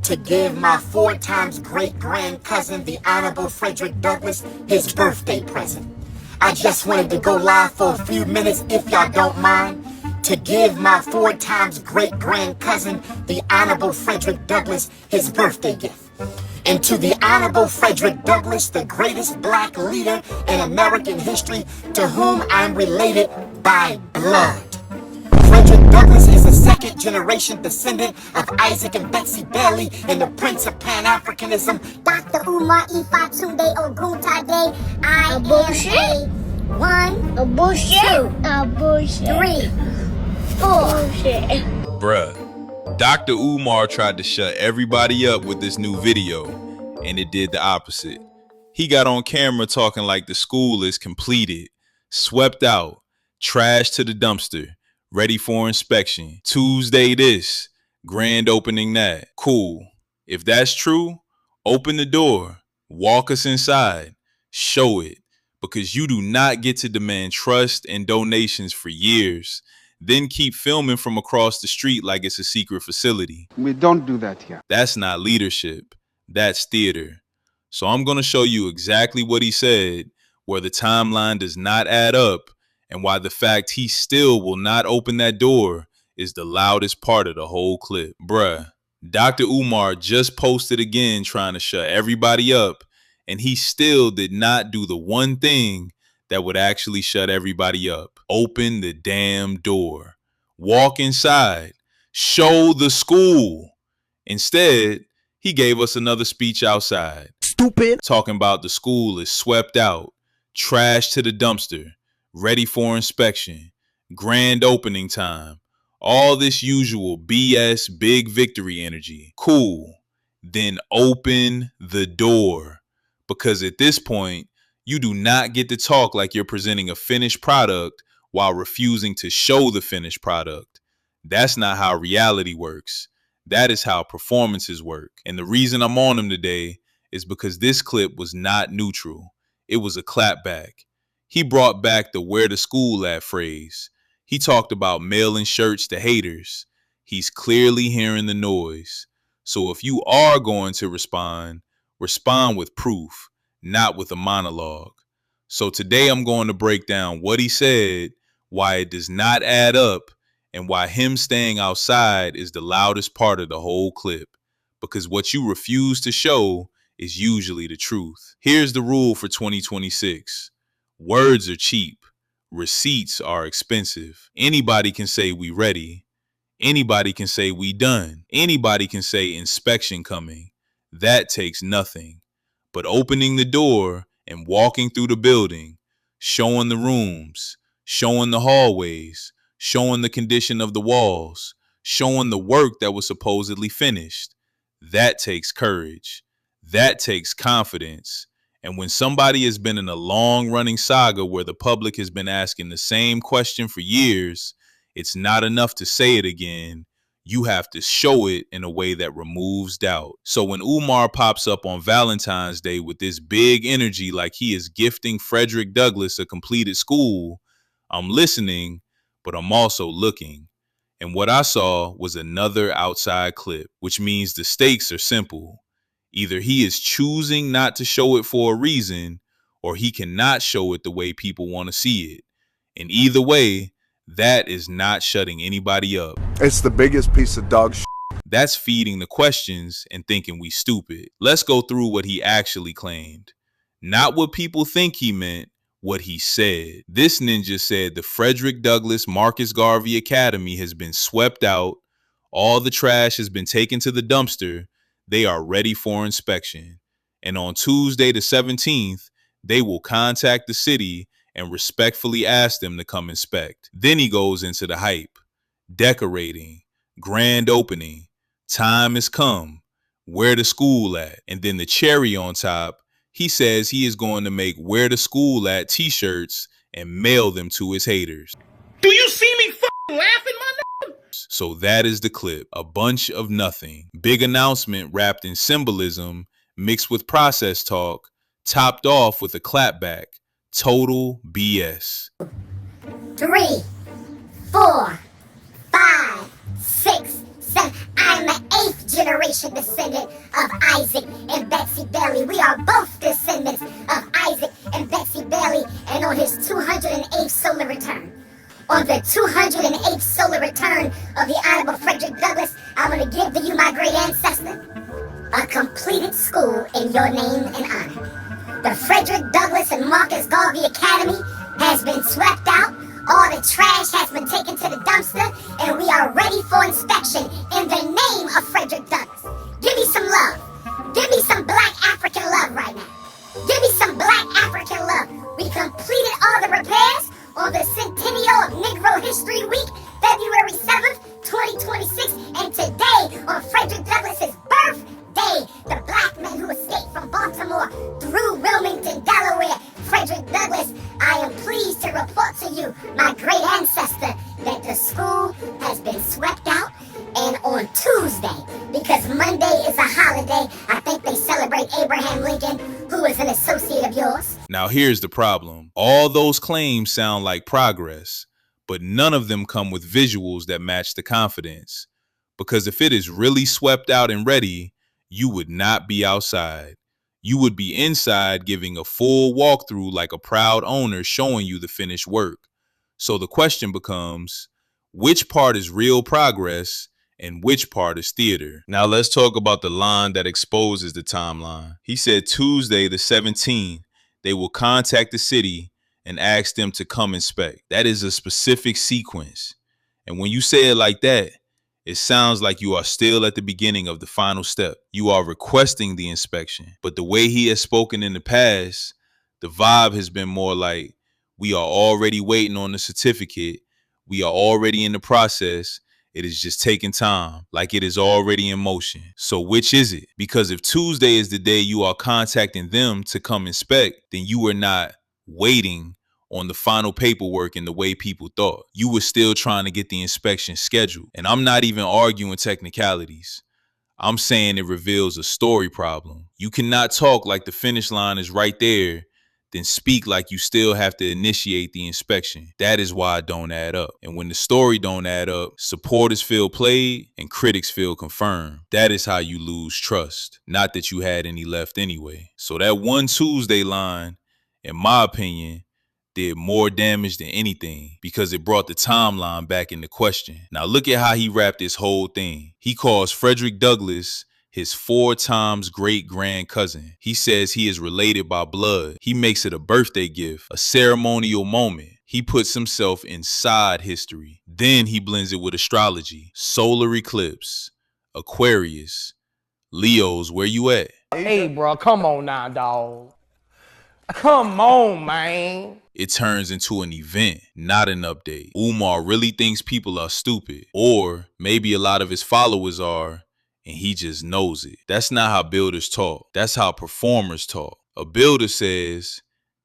to give my 4 times great-grand cousin, the Honorable Frederick Douglass, his birthday present. I just wanted to go live for a few minutes, if y'all don't mind, to give my 4 times great-grand cousin, the Honorable Frederick Douglass, his birthday gift. And to the Honorable Frederick Douglass, the greatest black leader in American history, to whom I'm related by blood. Frederick Douglass is a second-generation descendant of Isaac and Betsy Bailey and the Prince of Pan-Africanism, Dr. Umar Ifatunde Oguntade. I am a 1, A bullshit. 2, A bullshit. 3, 4. Bullshit. Bruh, Dr. Umar tried to shut everybody up with this new video, and it did the opposite. He got on camera talking like the school is completed, swept out, trash to the dumpster, ready for inspection. Tuesday this, grand opening that. Cool. If that's true, open the door, walk us inside, show it, because you do not get to demand trust and donations for years, then keep filming from across the street like it's a secret facility. We don't do that here. That's not leadership. That's theater. So I'm going to show you exactly what he said, where the timeline does not add up, and why the fact he still will not open that door is the loudest part of the whole clip. Bruh, Dr. Umar just posted again trying to shut everybody up, and he still did not do the one thing that would actually shut everybody up. Open the damn door. Walk inside. Show the school. Instead, he gave us another speech outside. Stupid. Talking about the school is swept out, trash to the dumpster, ready for inspection, grand opening time, all this usual BS big victory energy. Cool. Then open the door. Because at this point, you do not get to talk like you're presenting a finished product while refusing to show the finished product. That's not how reality works. That is how performances work. And the reason I'm on him today is because this clip was not neutral. It was a clapback. He brought back the "where to school at" phrase. He talked about mailing shirts to haters. He's clearly hearing the noise. So if you are going to respond with proof, not with a monologue. So today I'm going to break down what he said, why it does not add up, and why him staying outside is the loudest part of the whole clip. Because what you refuse to show is usually the truth. Here's the rule for 2026. Words are cheap. Receipts are expensive. Anybody can say we ready. Anybody can say we done. Anybody can say inspection coming. That takes nothing. But opening the door and walking through the building, showing the rooms, showing the hallways, showing the condition of the walls, showing the work that was supposedly finished, that takes courage. That takes confidence. And when somebody has been in a long-running saga where the public has been asking the same question for years, it's not enough to say it again. You have to show it in a way that removes doubt. So when Umar pops up on Valentine's Day with this big energy like he is gifting Frederick Douglass a completed school, I'm listening, but I'm also looking. And what I saw was another outside clip, which means the stakes are simple. Either he is choosing not to show it for a reason, or he cannot show it the way people want to see it. And either way, that is not shutting anybody up. It's the biggest piece of dog shit. That's feeding the questions and thinking we stupid. Let's go through what he actually claimed. Not what people think he meant, what he said. This ninja said the Frederick Douglass Marcus Garvey Academy has been swept out. All the trash has been taken to the dumpster. They are ready for inspection. And on Tuesday the 17th, they will contact the city and respectfully ask them to come inspect. Then he goes into the hype. Decorating, grand opening, time has come, where the school at? And then the cherry on top, he says he is going to make "where the school at" t-shirts and mail them to his haters. Do you see me f***ing laughing, my nigga? So that is the clip, a bunch of nothing. Big announcement wrapped in symbolism, mixed with process talk, topped off with a clapback. Total BS. 3, 4, 5, 6, 7. I'm an 8th generation descendant of Isaac and Betsy Bailey. We are both descendants of Isaac and Betsy Bailey, and on his 208th solar return. On the 208th solar return of the Honorable Frederick Douglass, I want to give to you, my great ancestor, a completed school in your name and honor. The Frederick Douglass and Marcus Garvey Academy has been swept out. All the trash has been taken to the dumpster, and we are ready for inspection in the name of Frederick Douglass. Give me some love. Give me some black African love right now. Give me some black African love. We completed all the repairs on the centennial of Negro History Week, February 7th, 2026, and today, on Frederick Douglass's birthday, the black man who escaped from Baltimore through Wilmington, Delaware, Frederick Douglass, I am pleased to report to you, my great ancestor, that the school has been swept out. And on Tuesday, because Monday is a holiday, I think they celebrate Abraham Lincoln, who is an associate of yours. Now here's the problem. All those claims sound like progress, but none of them come with visuals that match the confidence. Because if it is really swept out and ready, you would not be outside. You would be inside giving a full walkthrough like a proud owner showing you the finished work. So the question becomes, which part is real progress and which part is theater? Now let's talk about the line that exposes the timeline. He said Tuesday the 17th, they will contact the city and ask them to come inspect. That is a specific sequence. And when you say it like that, it sounds like you are still at the beginning of the final step. You are requesting the inspection. But the way he has spoken in the past, the vibe has been more like, we are already waiting on the certificate. We are already in the process. It is just taking time, like it is already in motion. So which is it? Because if Tuesday is the day you are contacting them to come inspect, then you are not waiting on the final paperwork in the way people thought. You were still trying to get the inspection scheduled. And I'm not even arguing technicalities. I'm saying it reveals a story problem. You cannot talk like the finish line is right there, then speak like you still have to initiate the inspection. That is why it don't add up. And when the story don't add up, supporters feel played and critics feel confirmed. That is how you lose trust. Not that you had any left anyway. So that one Tuesday line, in my opinion, did more damage than anything because it brought the timeline back into question. Now look at how he wrapped this whole thing. He calls Frederick Douglass his 4 times great grand cousin. He says he is related by blood. He makes it a birthday gift, a ceremonial moment. He puts himself inside history. Then he blends it with astrology, solar eclipse, Aquarius, Leos, where you at? Hey, bro, come on now, dog. Come on, man. It turns into an event, not an update. Umar really thinks people are stupid, or maybe a lot of his followers are, and he just knows it. That's not how builders talk. That's how performers talk. A builder says,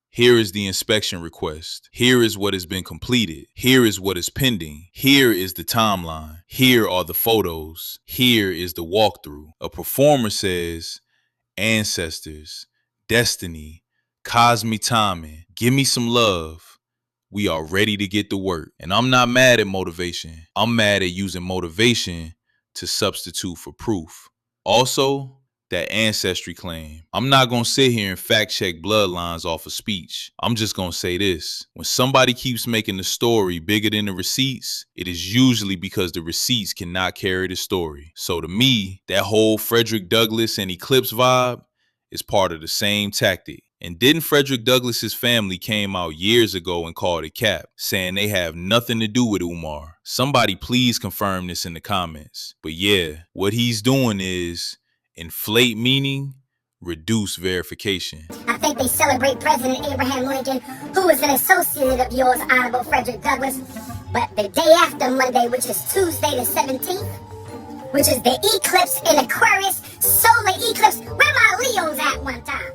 here is the inspection request. Here is what has been completed. Here is what is pending. Here is the timeline. Here are the photos. Here is the walkthrough. A performer says, ancestors, destiny, cosmic timing, give me some love. We are ready to get to work. And I'm not mad at motivation. I'm mad at using motivation to substitute for proof. Also, that ancestry claim. I'm not going to sit here and fact check bloodlines off of speech. I'm just going to say this. When somebody keeps making the story bigger than the receipts, it is usually because the receipts cannot carry the story. So to me, that whole Frederick Douglass and Eclipse vibe is part of the same tactic. And didn't Frederick Douglass's family came out years ago and called it cap, saying they have nothing to do with Umar? Somebody please confirm this in the comments. But yeah, what he's doing is inflate meaning, reduce verification. I think they celebrate President Abraham Lincoln, who was an associate of yours, Honorable Frederick Douglass. But the day after Monday, which is Tuesday the 17th, which is the eclipse in Aquarius, solar eclipse, where my Leos at one time?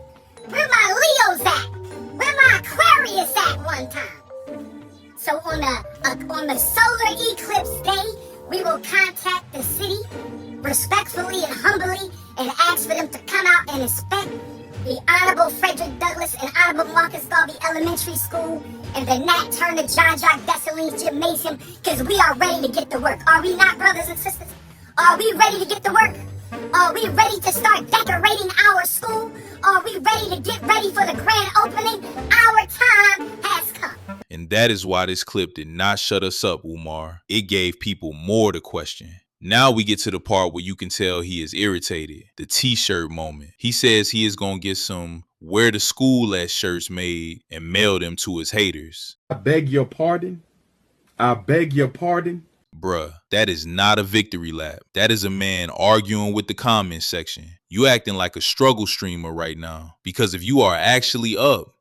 Where my Leos at? Where my Aquarius at one time? So on the solar eclipse day, we will contact the city respectfully and humbly and ask for them to come out and inspect the Honorable Frederick Douglass and Honorable Marcus Garvey Elementary School and the Nat Turner John Jacques Dessalines Gymnasium, because we are ready to get to work. Are we not, brothers and sisters? Are we ready to get to work? Are we ready to start decorating our school? Are we ready to get ready for the grand opening? Our time has come. And that is why this clip did not shut us up, Umar. It gave people more to question. Now we get to the part where you can tell he is irritated. The t-shirt moment. He says he is going to get some "where the school at" shirts made and mail them to his haters. I beg your pardon. I beg your pardon. Bruh, that is not a victory lap. That is a man arguing with the comment section. You acting like a struggle streamer right now. Because if you are actually up,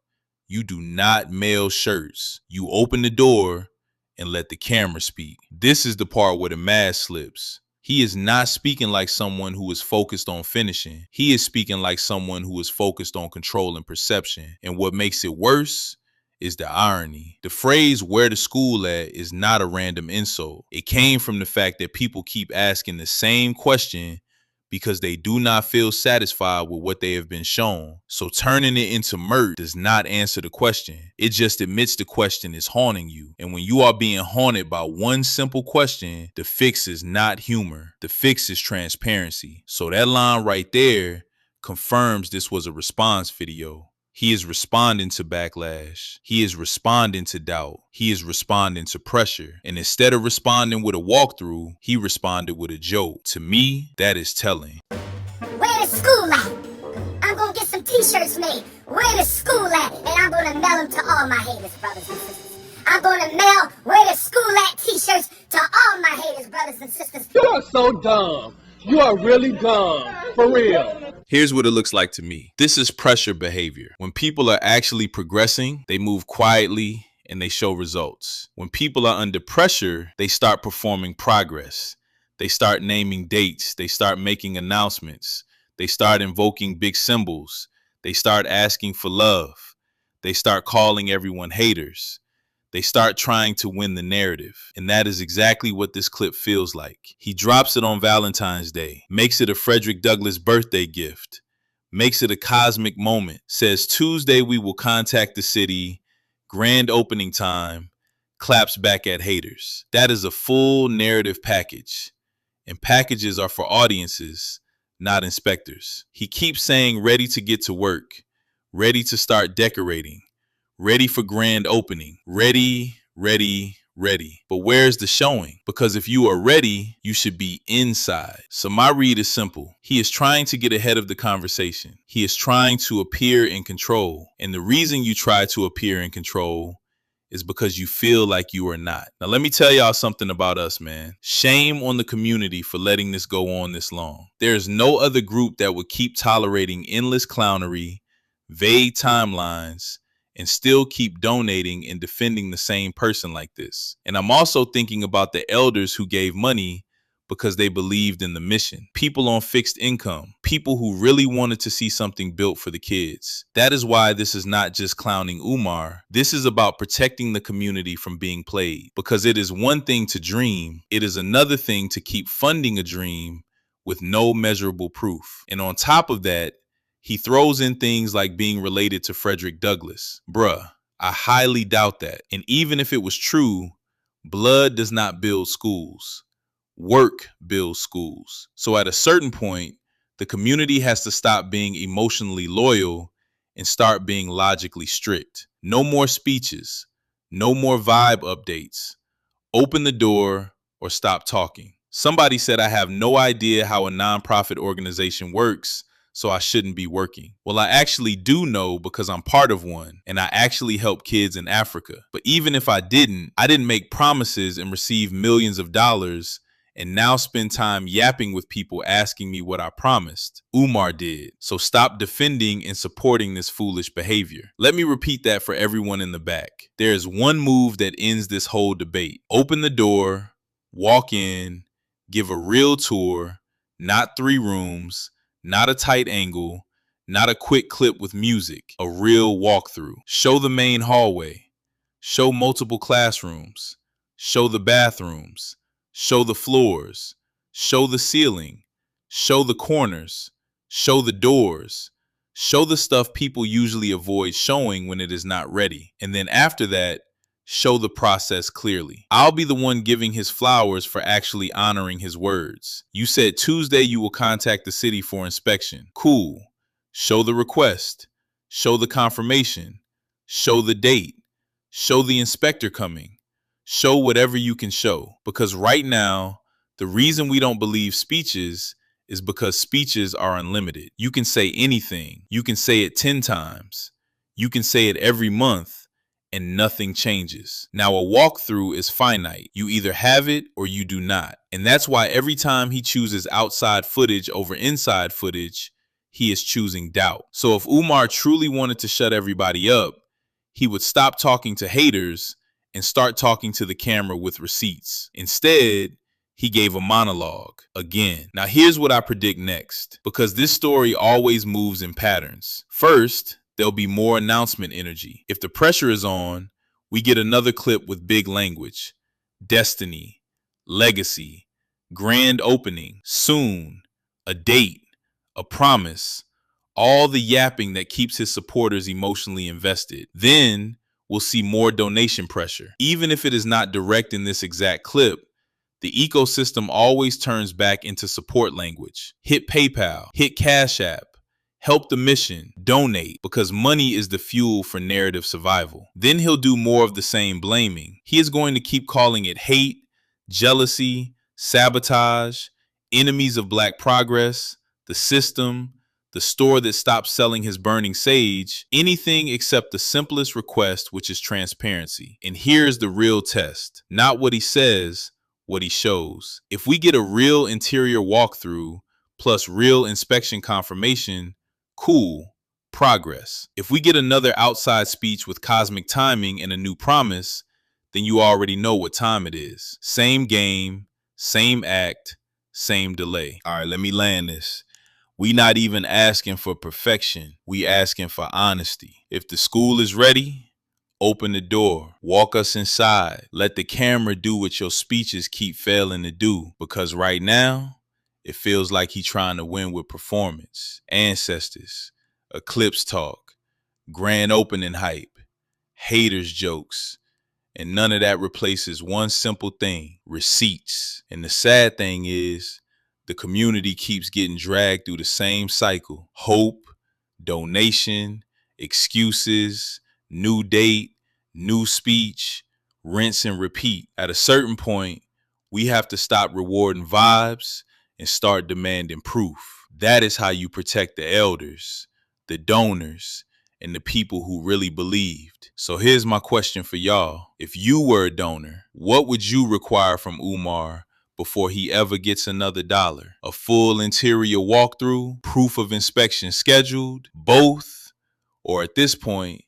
you do not mail shirts. You open the door and let the camera speak. This is the part where the mask slips. He is not speaking like someone who is focused on finishing. He is speaking like someone who is focused on controlling perception. And what makes it worse is the irony. The phrase "where the school at" is not a random insult. It came from the fact that people keep asking the same question because they do not feel satisfied with what they have been shown. So turning it into mirth does not answer the question. It just admits the question is haunting you. And when you are being haunted by one simple question, the fix is not humor. The fix is transparency. So that line right there confirms this was a response video. He is responding to backlash. He is responding to doubt. He is responding to pressure. And instead of responding with a walkthrough, he responded with a joke. To me, that is telling. Where the school at? I'm gonna get some t-shirts made. Where the school at? And I'm gonna mail them to all my haters, brothers and sisters. I'm gonna mail "where the school at" t-shirts to all my haters, brothers and sisters. You are so dumb. You are really dumb. For real. Here's what it looks like to me. This is pressure behavior. When people are actually progressing, they move quietly and they show results. When people are under pressure, they start performing progress. They start naming dates. They start making announcements. They start invoking big symbols. They start asking for love. They start calling everyone haters. They start trying to win the narrative. And that is exactly what this clip feels like. He drops it on Valentine's Day, makes it a Frederick Douglass birthday gift, makes it a cosmic moment, says Tuesday we will contact the city, grand opening time, claps back at haters. That is a full narrative package. And packages are for audiences, not inspectors. He keeps saying ready to get to work, ready to start decorating, ready for grand opening, ready, ready, ready. But where's the showing? Because if you are ready, you should be inside. So my read is simple. He is trying to get ahead of the conversation. He is trying to appear in control. And the reason you try to appear in control is because you feel like you are not. Now, let me tell y'all something about us, man. Shame on the community for letting this go on this long. There is no other group that would keep tolerating endless clownery, vague timelines, and still keep donating and defending the same person like this. And I'm also thinking about the elders who gave money because they believed in the mission. People on fixed income, people who really wanted to see something built for the kids. That is why this is not just clowning Umar. This is about protecting the community from being played. Because it is one thing to dream. It is another thing to keep funding a dream with no measurable proof. And on top of that, he throws in things like being related to Frederick Douglass. Bruh, I highly doubt that. And even if it was true, blood does not build schools. Work builds schools. So at a certain point, the community has to stop being emotionally loyal and start being logically strict. No more speeches. No more vibe updates. Open the door or stop talking. Somebody said I have no idea how a nonprofit organization works, so I shouldn't be working. Well, I actually do know because I'm part of one, and I actually help kids in Africa. But even if I didn't make promises and receive millions of dollars and now spend time yapping with people asking me what I promised. Umar did. So stop defending and supporting this foolish behavior. Let me repeat that for everyone in the back. There is one move that ends this whole debate. Open the door, walk in, give a real tour, not 3 rooms, not a tight angle, not a quick clip with music, a real walkthrough. Show the main hallway. Show multiple classrooms. Show the bathrooms. Show the floors. Show the ceiling. Show the corners. Show the doors. Show the stuff people usually avoid showing when it is not ready. And then after that, show the process clearly. I'll be the one giving his flowers for actually honoring his words. You said Tuesday you will contact the city for inspection. Cool. Show the request. Show the confirmation. Show the date. Show the inspector coming. Show whatever you can show. Because right now, the reason we don't believe speeches is because speeches are unlimited. You can say anything. You can say it 10 times. You can say it every month and nothing changes. Now, a walkthrough is finite. You either have it or you do not. And that's why every time he chooses outside footage over inside footage, he is choosing doubt. So if Umar truly wanted to shut everybody up, he would stop talking to haters and start talking to the camera with receipts. Instead, he gave a monologue again. Now, here's what I predict next, because this story always moves in patterns. First, there'll be more announcement energy. If the pressure is on, we get another clip with big language, destiny, legacy, grand opening, soon, a date, a promise, all the yapping that keeps his supporters emotionally invested. Then we'll see more donation pressure. Even if it is not direct in this exact clip, the ecosystem always turns back into support language. Hit PayPal, hit Cash App, help the mission, donate, because money is the fuel for narrative survival. Then he'll do more of the same blaming. He is going to keep calling it hate, jealousy, sabotage, enemies of Black progress, the system, the store that stopped selling his burning sage, anything except the simplest request, which is transparency. And here's the real test. Not what he says, what he shows. If we get a real interior walkthrough plus real inspection confirmation, cool, progress. If we get another outside speech with cosmic timing and a new promise, then you already know what time it is. Same game, same act, same delay. All right, let me land this. We not even asking for perfection. We asking for honesty. If the school is ready, open the door, walk us inside. Let the camera do what your speeches keep failing to do. Because right now, it feels like he trying to win with performance, ancestors, eclipse talk, grand opening hype, haters jokes, and none of that replaces one simple thing, receipts. And the sad thing is, the community keeps getting dragged through the same cycle. Hope, donation, excuses, new date, new speech, rinse and repeat. At a certain point, we have to stop rewarding vibes and start demanding proof. That is how you protect the elders, the donors, and the people who really believed. So here's my question for y'all. If you were a donor, what would you require from Umar before he ever gets another dollar? A full interior walkthrough, proof of inspection scheduled, both? Or at this point,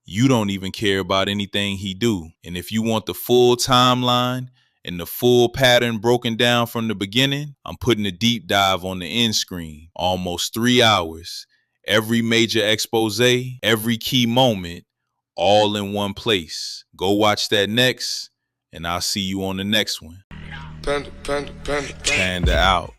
you don't even care about anything he do. And if you want the full timeline and the full pattern broken down from the beginning, I'm putting a deep dive on the end screen. Almost 3 hours. Every major expose, every key moment, all in one place. Go watch that next, and I'll see you on the next one. Panda out.